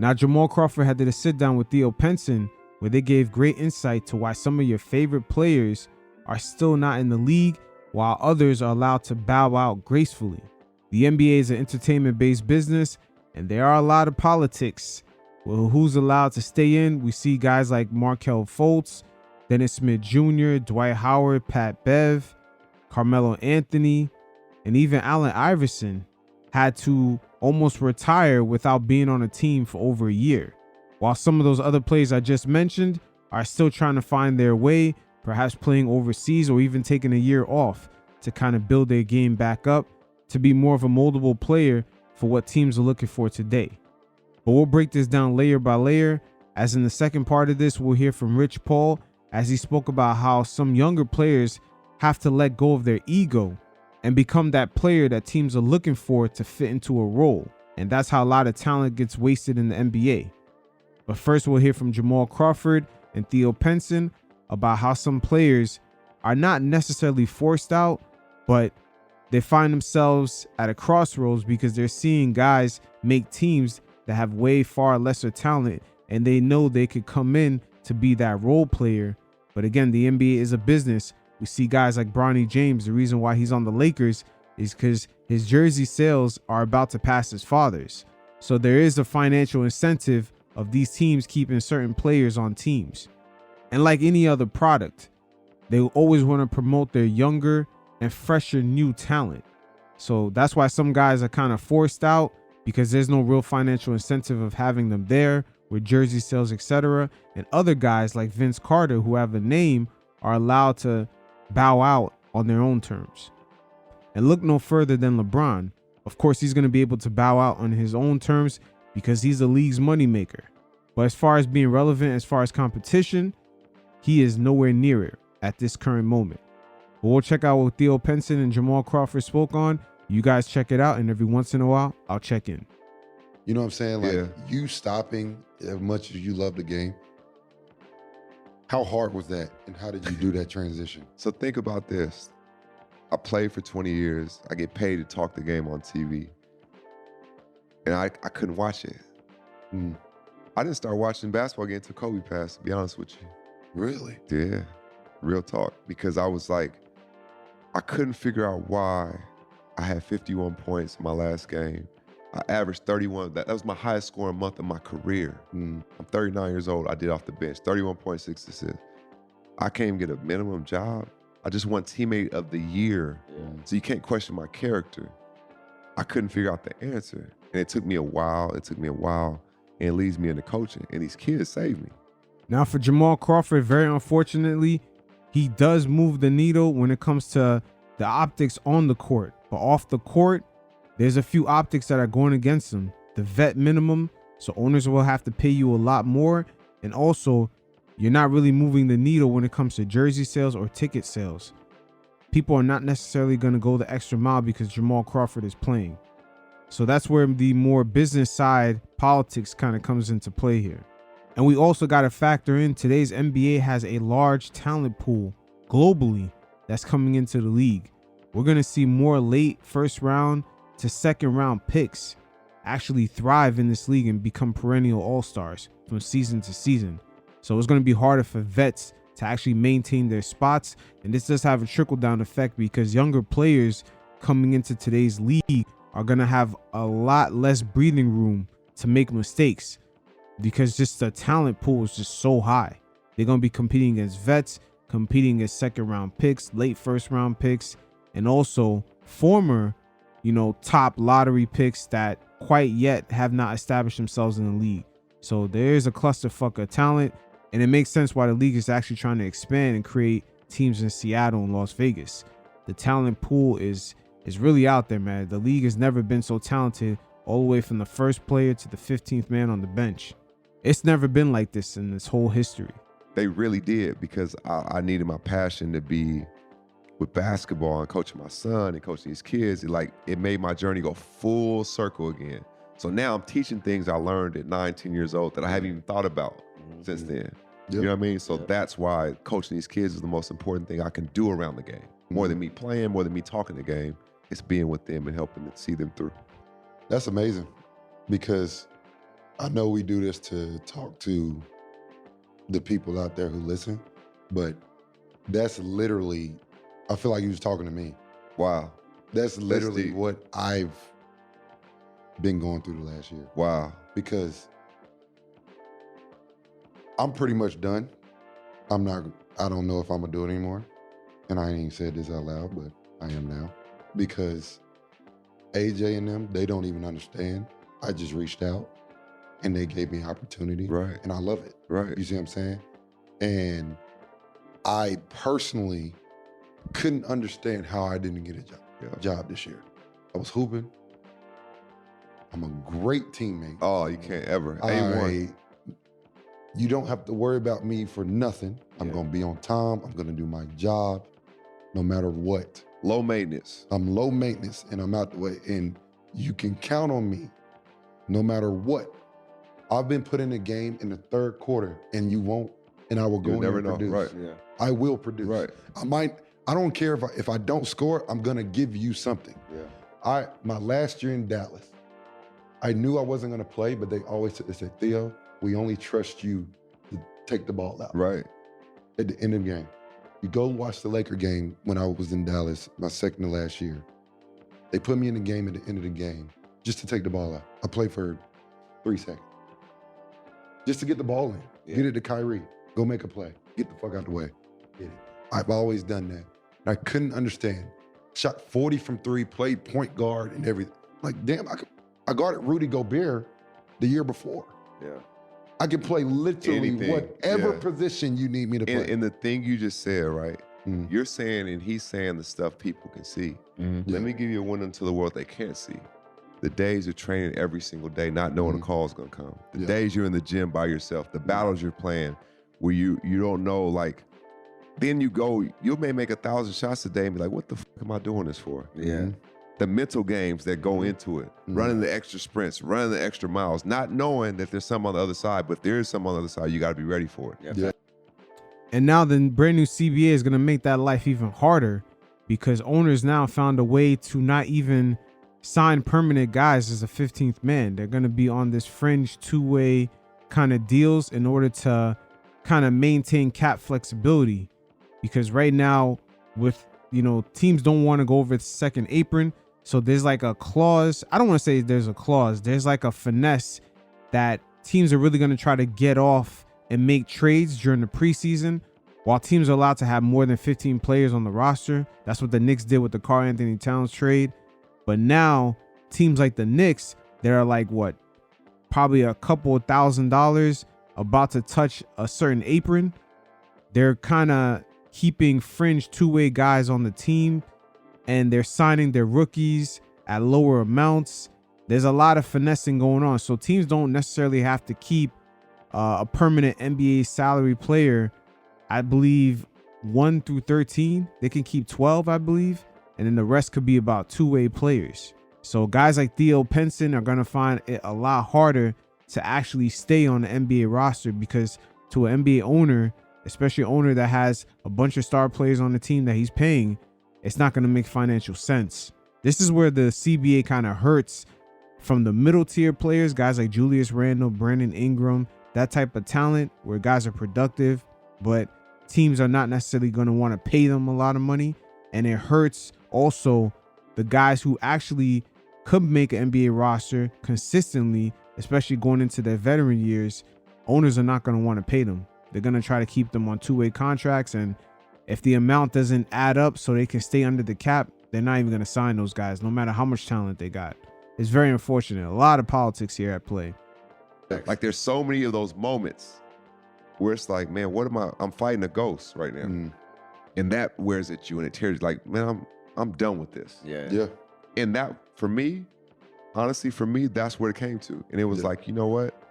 Now, Jamal Crawford had did a sit down with Theo Pinson where they gave great insight to why some of your favorite players are still not in the league while others are allowed to bow out gracefully. The NBA is an entertainment-based business and there are a lot of politics. Well, who's allowed to stay in? We see guys like Markelle Fultz, Dennis Smith Jr., Dwight Howard, Pat Bev, Carmelo Anthony, and even Allen Iverson had to almost retire without being on a team for over a year. While some of those other players I just mentioned are still trying to find their way, perhaps playing overseas or even taking a year off to kind of build their game back up to be more of a moldable player for what teams are looking for today. But we'll break this down layer by layer, as in the second part of this, we'll hear from Rich Paul as he spoke about how some younger players have to let go of their ego and become that player that teams are looking for to fit into a role. And that's how a lot of talent gets wasted in the NBA. But first, we'll hear from Jamal Crawford and Theo Pinson about how some players are not necessarily forced out, but they find themselves at a crossroads because they're seeing guys make teams that have way far lesser talent and they know they could come in to be that role player. But again, the NBA is a business. We see guys like Bronny James. The reason why he's on the Lakers is because his jersey sales are about to pass his father's. So there is a financial incentive of these teams keeping certain players on teams. And like any other product, they always want to promote their younger and fresher new talent. So that's why some guys are kind of forced out because there's no real financial incentive of having them there with jersey sales, etc. And other guys like Vince Carter, who have a name, are allowed to bow out on their own terms. And look no further than LeBron. Of course, he's going to be able to bow out on his own terms because he's the league's moneymaker. But as far as being relevant, as far as competition, he is nowhere near it at this current moment. But we'll check out what Theo Pinson and Jamal Crawford spoke on. You guys check it out, and every once in a while, I'll check in. You know what I'm saying? Like, you stopping as much as you love the game, how hard was that, and how did you do that transition? So think about this. I played for 20 years. I get paid to talk the game on TV. And I couldn't watch it. I didn't start watching basketball again until Kobe passed, to be honest with you. Really? Yeah, real talk. Because I was like, I couldn't figure out why I had 51 points in my last game. I averaged 31. That was my highest scoring month of my career. I'm 39 years old. I did off the bench, 31.6 assists. I can't even get a minimum job. I just won teammate of the year. So you can't question my character. I couldn't figure out the answer. And it took me a while. And it leads me into coaching. And these kids saved me. Now for Jamal Crawford, very unfortunately, he does move the needle when it comes to the optics on the court. But off the court, there's a few optics that are going against him. The vet minimum, so owners will have to pay you a lot more. And also, you're not really moving the needle when it comes to jersey sales or ticket sales. People are not necessarily going to go the extra mile because Jamal Crawford is playing. So that's where the more business side politics kind of comes into play here. And we also got to factor in today's NBA has a large talent pool globally that's coming into the league. We're going to see more late first round to second round picks actually thrive in this league and become perennial all-stars from season to season. So it's going to be harder for vets to actually maintain their spots. And this does have a trickle-down effect because younger players coming into today's league are going to have a lot less breathing room to make mistakes because just the talent pool is just so high. They're going to be competing against vets, competing against second-round picks, late first-round picks, and also former, top lottery picks that quite yet have not established themselves in the league. So there is a clusterfuck of talent, and it makes sense why the league is actually trying to expand and create teams in Seattle and Las Vegas. The talent pool is really out there, man. The league has never been so talented, all the way from the first player to the 15th man on the bench. It's never been like this in this whole history. They really did, because I needed my passion to be with basketball and coaching my son and coaching these kids. It made my journey go full circle again. So now I'm teaching things I learned at 19 years old that I haven't even thought about since then. You know what I mean? So that's why coaching these kids is the most important thing I can do around the game. More than me playing, more than me talking the game, it's being with them and helping them see them through. That's amazing, because I know we do this to talk to the people out there who listen, but that's literally, I feel like you was talking to me. Wow. That's literally what I've been going through the last year. Wow. Because I'm pretty much done. I don't know if I'm gonna do it anymore. And I ain't even said this out loud, but I am now. Because AJ and them, they don't even understand. I just reached out and they gave me an opportunity. Right. And I love it. Right. You see what I'm saying? And I personally couldn't understand how I didn't get a job this year. I was hooping. I'm a great teammate. Oh, you can't ever. You don't have to worry about me for nothing. I'm gonna be on time. I'm gonna do my job no matter what. Low maintenance. I'm low maintenance and I'm out the way. And you can count on me no matter what. I've been put in a game in the third quarter and you won't, and I will go in there and produce. Right. Yeah. I will produce. Right. I don't care if I don't score, I'm gonna give you something. Yeah. My last year in Dallas, I knew I wasn't gonna play, but they said, Theo, we only trust you to take the ball out. Right. At the end of the game. You go watch the Laker game when I was in Dallas, my second to last year. They put me in the game at the end of the game just to take the ball out. I played for 3 seconds. Just to get the ball in. Get it to Kyrie. Go make a play. Get the fuck out the way. Get it. I've always done that. And I couldn't understand. Shot 40 from 3, played point guard and everything. Like, damn, I guarded Rudy Gobert the year before. Yeah. I can play literally Anything. whatever position you need me to play. And the thing you just said, right? You're saying and he's saying the stuff people can see. Let me give you a window into the world they can't see. The days of training every single day, not knowing a call is gonna come. The days you're in the gym by yourself, the battles you're playing, where you don't know, like, then you may make 1,000 shots a day and be like, what the fuck am I doing this for? Yeah. The mental games that go into it, running the extra sprints, running the extra miles, not knowing that there's some on the other side, but there is some on the other side, you gotta be ready for it. Yeah. And now the brand new CBA is going to make that life even harder because owners now found a way to not even sign permanent guys as a 15th man. They're going to be on this fringe two-way kind of deals in order to kind of maintain cap flexibility. Because right now with, teams don't want to go over the second apron. So there's like a clause. I don't want to say there's a clause. There's like a finesse that teams are really going to try to get off and make trades during the preseason, while teams are allowed to have more than 15 players on the roster. That's what the Knicks did with the Karl Anthony Towns trade. But now teams like the Knicks, they're like probably a couple $1,000 about to touch a certain apron. They're kind of keeping fringe two-way guys on the team, and they're signing their rookies at lower amounts. There's a lot of finessing going on. So teams don't necessarily have to keep a permanent NBA salary player. I believe 1 through 13, they can keep 12, I believe. And then the rest could be about two-way players. So guys like Theo Pinson are going to find it a lot harder to actually stay on the NBA roster, because to an NBA owner, especially an owner that has a bunch of star players on the team that he's paying, it's not going to make financial sense. This is where the CBA kind of hurts from the middle tier players, guys like Julius Randle, Brandon Ingram, that type of talent where guys are productive, but teams are not necessarily going to want to pay them a lot of money. And it hurts also the guys who actually could make an NBA roster consistently, especially going into their veteran years. Owners are not going to want to pay them. They're going to try to keep them on two-way contracts. And if the amount doesn't add up so they can stay under the cap, they're not even going to sign those guys, no matter how much talent they got. It's very unfortunate. A lot of politics here at play. Like, there's so many of those moments where it's like, man, I'm fighting a ghost right now. And that wears at you and it tears you, like, man, I'm done with this. Yeah. And that, for me, honestly, that's where it came to. And it was like, you know what?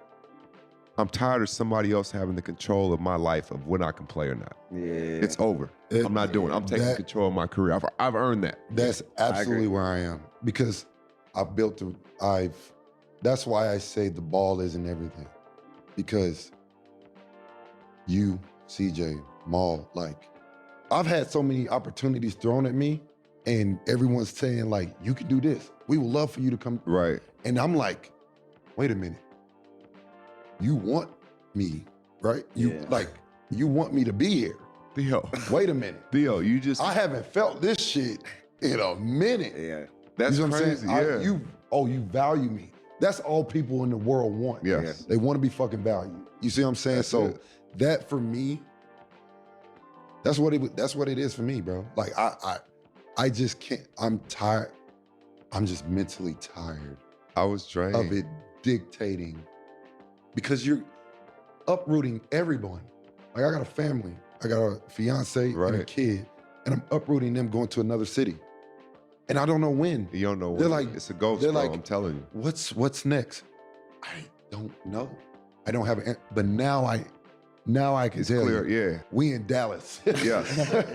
I'm tired of somebody else having the control of my life of when I can play or not. Yeah. It's over. I'm not doing it. I'm taking control of my career. I've earned that. That's absolutely where I am, because that's why I say the ball isn't everything, because you, CJ, Maul, like, I've had so many opportunities thrown at me and everyone's saying, like, you can do this. We would love for you to come. Right. And I'm like, wait a minute. you want me, right? You you want me to be here. Theo, Wait a minute. Theo, you just I haven't felt this shit in a minute. Yeah. that's You know what I'm crazy. saying? Yeah. You value me. That's all people in the world want. Yes. They want to be fucking valued. You see what I'm saying? That's So it. that for me, that's what it is for me, bro. Like I just can't. I'm tired. I'm just mentally tired I was drained. of it dictating, because you're uprooting everyone. Like I got a family, I got a fiance and a Right. kid, and I'm uprooting them going to another city, and I don't know when. You don't know They're what. like- It's a ghost, they're bro. like- I'm telling you. What's next? I don't know. I don't have an. But now I can It's tell clear. you. Yeah. We in Dallas. Yes.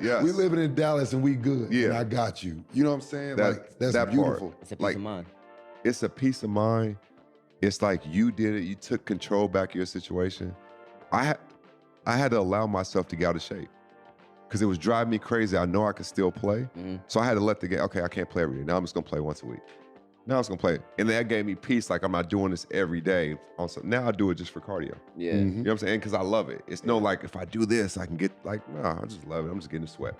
Yes. We living in Dallas and we good. Yeah. And I got you. You know what I'm saying? Like that's that part. beautiful. It's a peace Like- of mind. It's a peace of mind. It's like you did it. You took control back of your situation. I had to allow myself to get out of shape because it was driving me crazy. I know I could still play. Mhm. So I had to let the game, okay, I can't play every day. Now I'm just going to play once a week. Now I'm just going to play. And that gave me peace. Like I'm not doing this every day. Also, now I do it just for cardio. Yeah. Mhm. You know what I'm saying? Because I love it. It's no like, if I do this, I can get like, nah, I just love it. I'm just getting a sweat.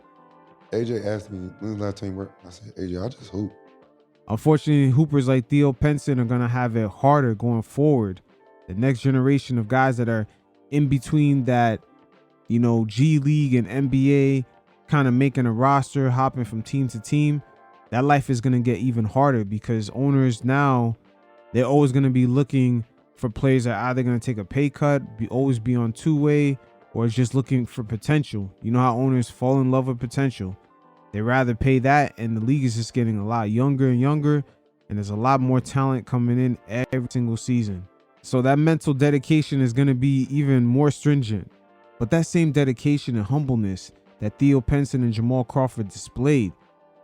AJ asked me, when's the last time you worked? I said, AJ, I just hoop. Unfortunately, hoopers like Theo Pinson are going to have it harder going forward. The next generation of guys that are in between that, G League and NBA, kind of making a roster, hopping from team to team, that life is going to get even harder because owners now, they're always going to be looking for players that are either going to take a pay cut, always be on two-way, or just looking for potential. You know how owners fall in love with potential. They rather pay that, and the league is just getting a lot younger and younger, and there's a lot more talent coming in every single season. So that mental dedication is going to be even more stringent. But that same dedication and humbleness that Theo Pinson and Jamal Crawford displayed,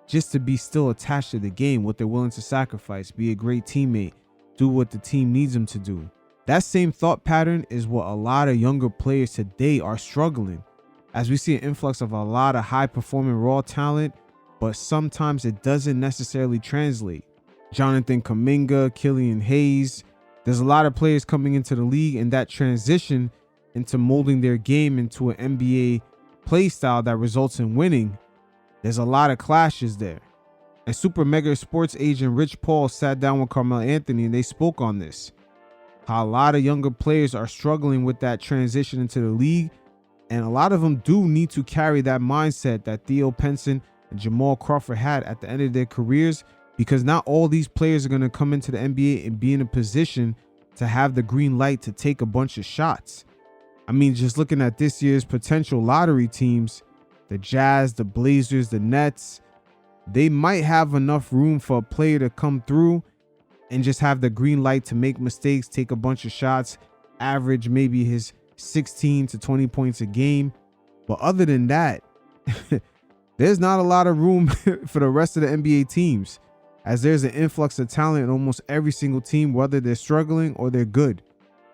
just to be still attached to the game, what they're willing to sacrifice, be a great teammate, do what the team needs them to do. That same thought pattern is what a lot of younger players today are struggling, as we see an influx of a lot of high-performing raw talent, but sometimes it doesn't necessarily translate. Jonathan Kuminga, Killian Hayes, there's a lot of players coming into the league, and that transition into molding their game into an NBA play style that results in winning, there's a lot of clashes there. And super mega sports agent Rich Paul sat down with Carmelo Anthony and they spoke on this. How a lot of younger players are struggling with that transition into the league, and a lot of them do need to carry that mindset that Theo Pinson and Jamal Crawford had at the end of their careers, because not all these players are going to come into the NBA and be in a position to have the green light to take a bunch of shots. I mean, just looking at this year's potential lottery teams, the Jazz, the Blazers, the Nets, they might have enough room for a player to come through and just have the green light to make mistakes, take a bunch of shots, average maybe his 16 to 20 points a game. But other than that, there's not a lot of room for the rest of the NBA teams, as there's an influx of talent in almost every single team, whether they're struggling or they're good.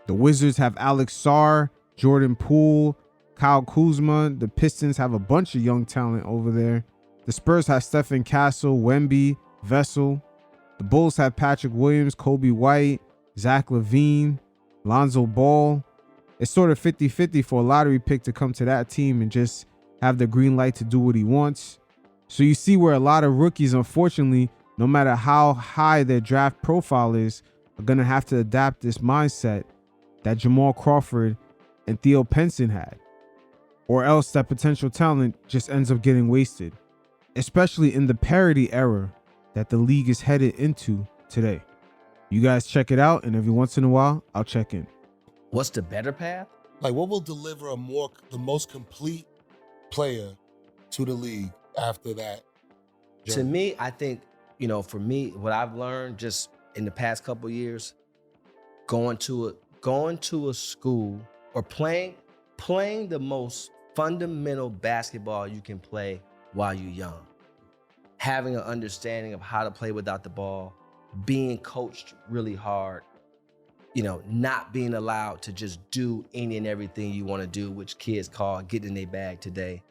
The Wizards have Alex Sarr, Jordan Poole, Kyle Kuzma. The Pistons have a bunch of young talent over there. The Spurs have Stephen Castle, Wemby, Vessel. The Bulls have Patrick Williams, Kobe White, Zach LaVine, Lonzo Ball. It's sort of 50-50 for a lottery pick to come to that team and just have the green light to do what he wants. So you see where a lot of rookies, unfortunately, no matter how high their draft profile is, are going to have to adapt this mindset that Jamal Crawford and Theo Pinson had. Or else that potential talent just ends up getting wasted, especially in the parity era that the league is headed into today. You guys check it out, and every once in a while, I'll check in. What's the better path? Like, what will deliver the most complete player to the league after that To journey? me, I think, for me, what I've learned just in the past couple of years, going to a school or playing the most fundamental basketball you can play while you're young. Having an understanding of how to play without the ball, being coached really hard, not being allowed to just do any and everything you want to do, which kids call getting in their bag today.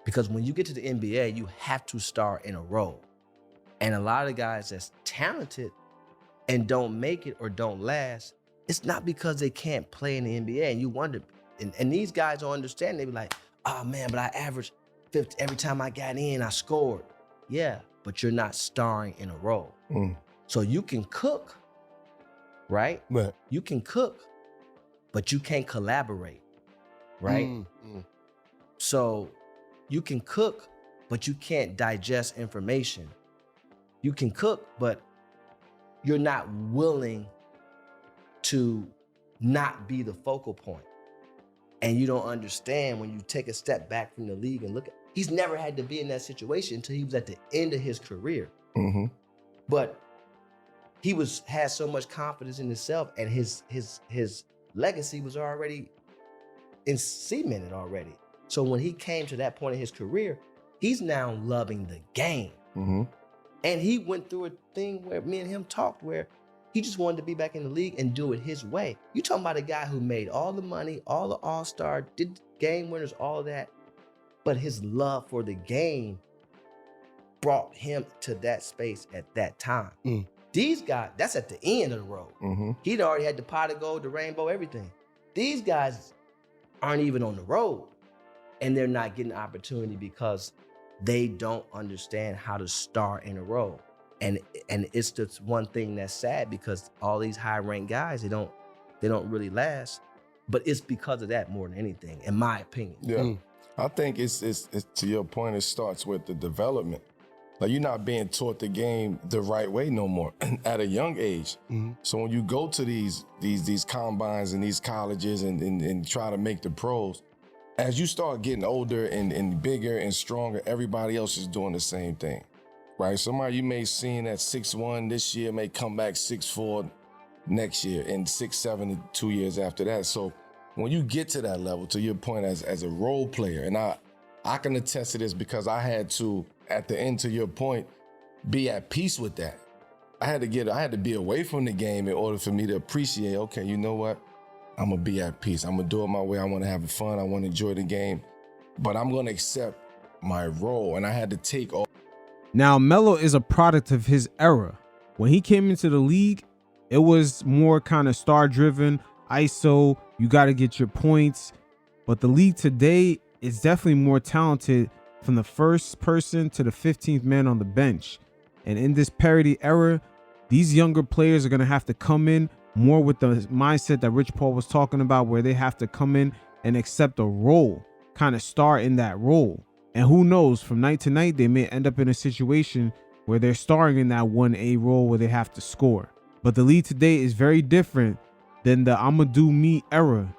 Because when you get to the NBA, you have to start in a role. And a lot of guys that's talented and don't make it or don't last It's not because they can't play in the NBA. And you wonder, and these guys don't understand. They be like, oh man, but I averaged 50 every time I got in, I scored. Yeah, but you're not starring in a role. So you can cook, right? Right. You can cook, but you can't collaborate, right? So you can cook, but you can't digest information. You can cook, but you're not willing to not be the focal point. And you don't understand when you take a step back from the league and look at, he's never had to be in that situation until he was at the end of his career. But he had so much confidence in himself, and his legacy was already cemented already. So when he came to that point in his career, he's now loving the game. And he went through a thing where me and him talked where he just wanted to be back in the league and do it his way. You talking about a guy who made all the money, all the all-star, did game winners, all of that. But his love for the game brought him to that space at that time. These guys, that's at the end of the road. He'd already had the pot of gold, the rainbow, everything. These guys aren't even on the road, and they're not getting opportunity because they don't understand how to start in a role. And it's just one thing that's sad, because all these high-ranked guys, they don't really last. But it's because of that more than anything, in my opinion. Yeah. I think it's to your point, it starts with the development. Like, you're not being taught the game the right way no more at a young age. So when you go to these combines and these colleges and try to make the pros, as you start getting older and bigger and stronger, everybody else is doing the same thing, right? Somebody you may have seen at 6'1" this year may come back 6'4" next year, and 6'7" 2 years after that. So when you get to that level, to your point as a role player, and I can attest to this because I had to, at the end, to your point, be at peace with that. I had to be away from the game in order for me to appreciate, okay, you know what? I'm gonna be at peace. I'm gonna do it my way. I wanna have fun. I wanna enjoy the game, but I'm gonna accept my role. And I had to take all. Now, Melo is a product of his era. When he came into the league, it was more kind of star-driven, ISO, you got to get your points. But the league today is definitely more talented, from the first person to the 15th man on the bench. And in this parity era, these younger players are going to have to come in more with the mindset that Rich Paul was talking about, where they have to come in and accept a role, kind of star in that role. And who knows, from night to night, they may end up in a situation where they're starring in that 1A role where they have to score. But the league today is very different than the I'ma do me era,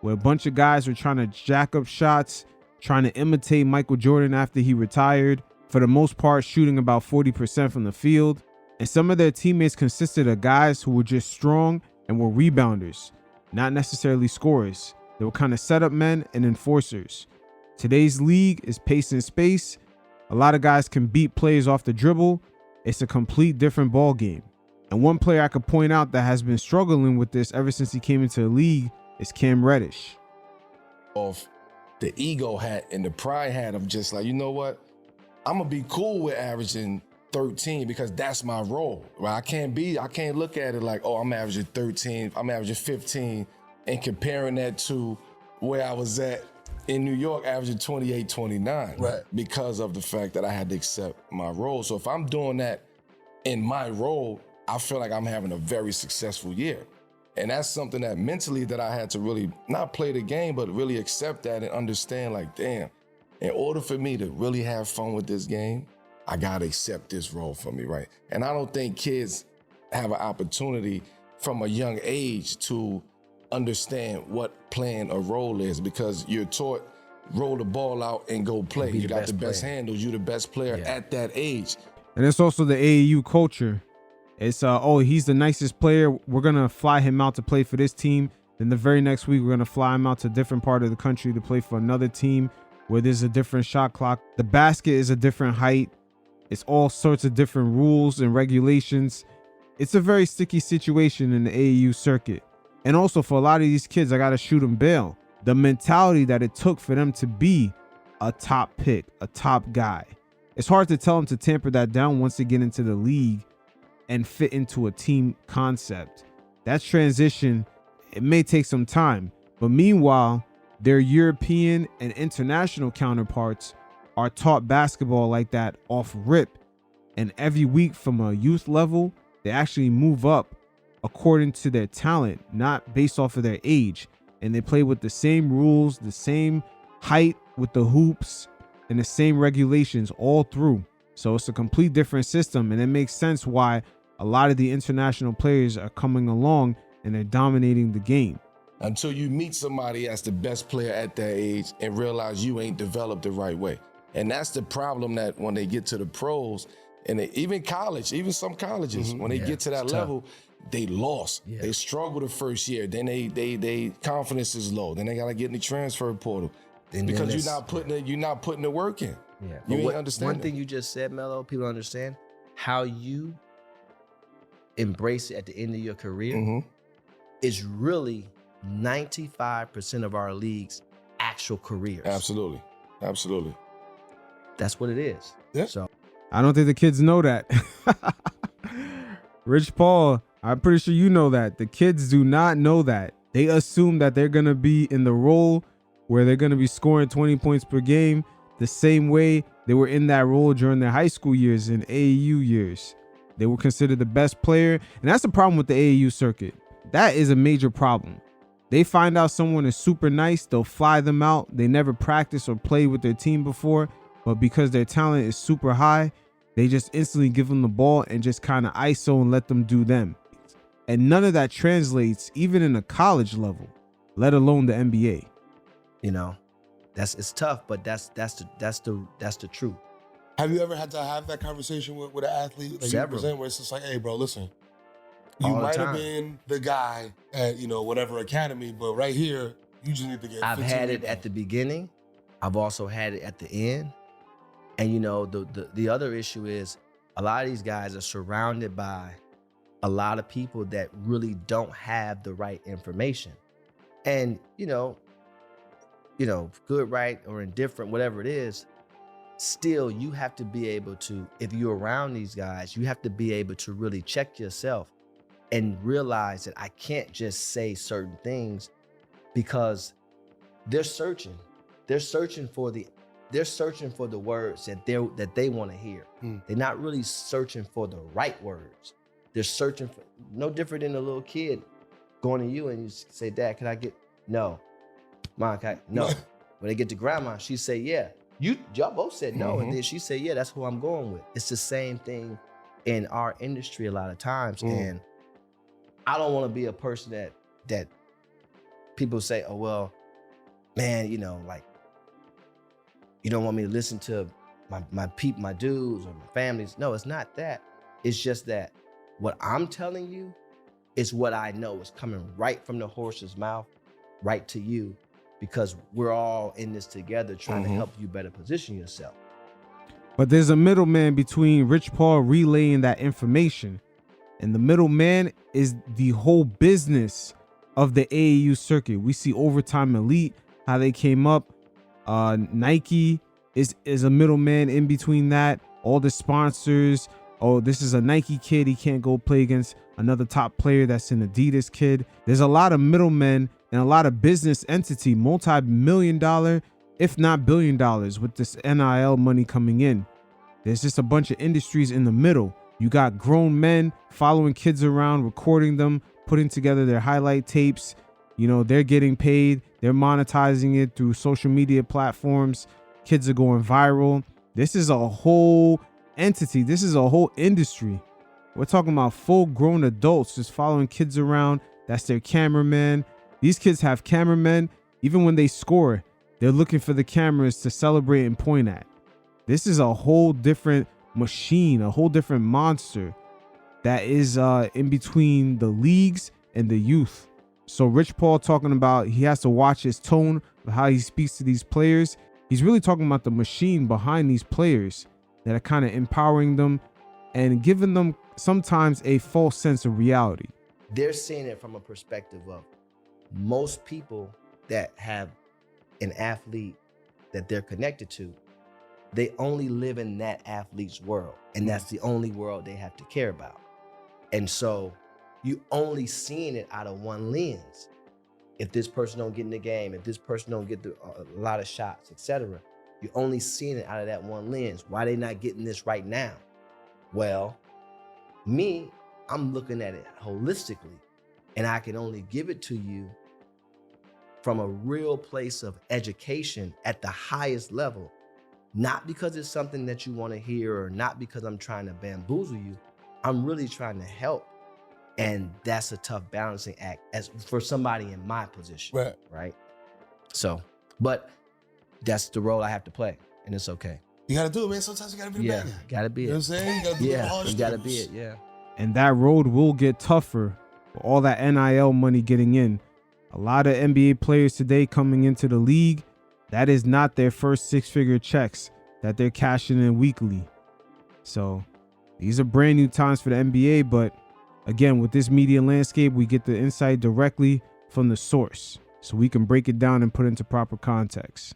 where a bunch of guys were trying to jack up shots, trying to imitate Michael Jordan after he retired, for the most part shooting about 40% from the field. And some of their teammates consisted of guys who were just strong and were rebounders, not necessarily scorers. They were kind of setup men and enforcers. Today's league is pace and space. A lot of guys can beat players off the dribble. It's a complete different ball game. And one player I could point out that has been struggling with this ever since he came into the league is Cam Reddish. Off the ego hat and the pride hat of just like, you know what? I'm gonna be cool with averaging 13 because that's my role, right? I can't look at it like, oh, I'm averaging 13, I'm averaging 15, and comparing that to where I was at in New York, averaging 28, 29, right? Because of the fact that I had to accept my role. So if I'm doing that in my role, I feel like I'm having a very successful year. And that's something that mentally that I had to really not play the game, but really accept that and understand, like, damn, in order for me to really have fun with this game, I gotta accept this role for me, right? And I don't think kids have an opportunity from a young age to understand what playing a role is, because you're taught roll the ball out and go play. You got the best handles, you're the best player at that age. And it's also the AAU culture. It's, oh, he's the nicest player, we're going to fly him out to play for this team. Then the very next week, we're going to fly him out to a different part of the country to play for another team where there's a different shot clock. The basket is a different height. It's all sorts of different rules and regulations. It's a very sticky situation in the AAU circuit. And also for a lot of these kids, I got to shoot them bail. The mentality that it took for them to be a top pick, a top guy. It's hard to tell them to tamper that down once they get into the league and fit into a team concept. that transition, it may take some time. But meanwhile, their European and international counterparts are taught basketball like that off rip. And every week from a youth level, they actually move up according to their talent, not based off of their age. And they play with the same rules, the same height with the hoops, and the same regulations all through. So it's a complete different system. And it makes sense why a lot of the international players are coming along and they're dominating the game. Until you meet somebody that's the best player at that age and realize you ain't developed the right way. And that's the problem, that when they get to the pros, and even college, even some colleges, when they get to that level, they lost. Yeah. They struggle the first year. Then they confidence is low. Then they gotta get in the transfer portal. Because you're not putting the work in. Yeah. You ain't understanding. One thing you just said, Melo, people understand how you embrace it at the end of your career is really 95% of our league's actual careers. Absolutely. That's what it is. Yeah. So I don't think the kids know that. Rich Paul, I'm pretty sure you know that. The kids do not know that. They assume that they're going to be in the role where they're going to be scoring 20 points per game the same way they were in that role during their high school years and AAU years. They were considered the best player. And that's the problem with the AAU circuit. That is a major problem. They find out someone is super nice, they'll fly them out. They never practice or play with their team before, but because their talent is super high, they just instantly give them the ball and just kind of ISO and let them do them. And none of that translates even in a college level, let alone the NBA. You know, it's tough, but that's the truth. Have you ever had to have that conversation with an athlete that you represent, where it's just like, hey, bro, listen, you might have been the guy at, whatever academy, but right here, you just need to get. I've had it at the beginning. I've also had it at the end. And the other issue is a lot of these guys are surrounded by a lot of people that really don't have the right information. And, good, right, or indifferent, whatever it is, still you have to be able to, if you're around these guys, you have to be able to really check yourself and realize that I can't just say certain things because they're searching. They're searching for the words that they want to hear. They're not really searching for the right words. They're searching for, no different than a little kid going to you and you say, Dad, can I get, no. Mom, can I, no. When they get to grandma, she say, yeah. Y'all both said no, and then she said, yeah, that's who I'm going with. It's the same thing in our industry a lot of times. And I don't want to be a person that people say, oh, well, man, you don't want me to listen to my dudes or my families. No, it's not that. It's just that what I'm telling you is what I know is coming right from the horse's mouth, right to you, because we're all in this together trying to help you better position yourself. But there's a middleman between Rich Paul relaying that information, and the middleman is the whole business of the AAU circuit. We see Overtime Elite, how they came up. Nike is a middleman in between that. All the sponsors. Oh, this is a Nike kid. He can't go play against another top player that's an Adidas kid. There's a lot of middlemen and a lot of business entity, multi-million-dollar, if not $1 billion, with this NIL money coming in. There's just a bunch of industries in the middle. You got grown men following kids around, recording them, putting together their highlight tapes. They're getting paid. They're monetizing it through social media platforms. Kids are going viral. This is a whole entity. This is a whole industry. We're talking about full-grown adults just following kids around. That's their cameraman. These kids have cameramen. Even when they score, they're looking for the cameras to celebrate and point at. This is a whole different machine, a whole different monster that is in between the leagues and the youth. So Rich Paul talking about he has to watch his tone of how he speaks to these players. He's really talking about the machine behind these players that are kind of empowering them and giving them sometimes a false sense of reality. They're seeing it from a perspective of most people that have an athlete that they're connected to, they only live in that athlete's world, and that's the only world they have to care about. And so, you only seeing it out of one lens. If this person don't get in the game, if this person don't get a lot of shots, etc., you're only seeing it out of that one lens. Why they not getting this right now? Well, me, I'm looking at it holistically, and I can only give it to you from a real place of education at the highest level, not because it's something that you want to hear or not because I'm trying to bamboozle you. I'm really trying to help. And that's a tough balancing act as for somebody in my position, right? So, but that's the role I have to play, and it's okay. You gotta do it, man. Sometimes you gotta be the bad guy. Gotta be it. You know what I'm saying? You gotta do the hard you gotta be it, yeah. And that road will get tougher with all that NIL money getting in. A lot of NBA players today coming into the league, that is not their first six-figure checks that they're cashing in weekly. So these are brand new times for the NBA, but again, with this media landscape, we get the insight directly from the source, so we can break it down and put it into proper context.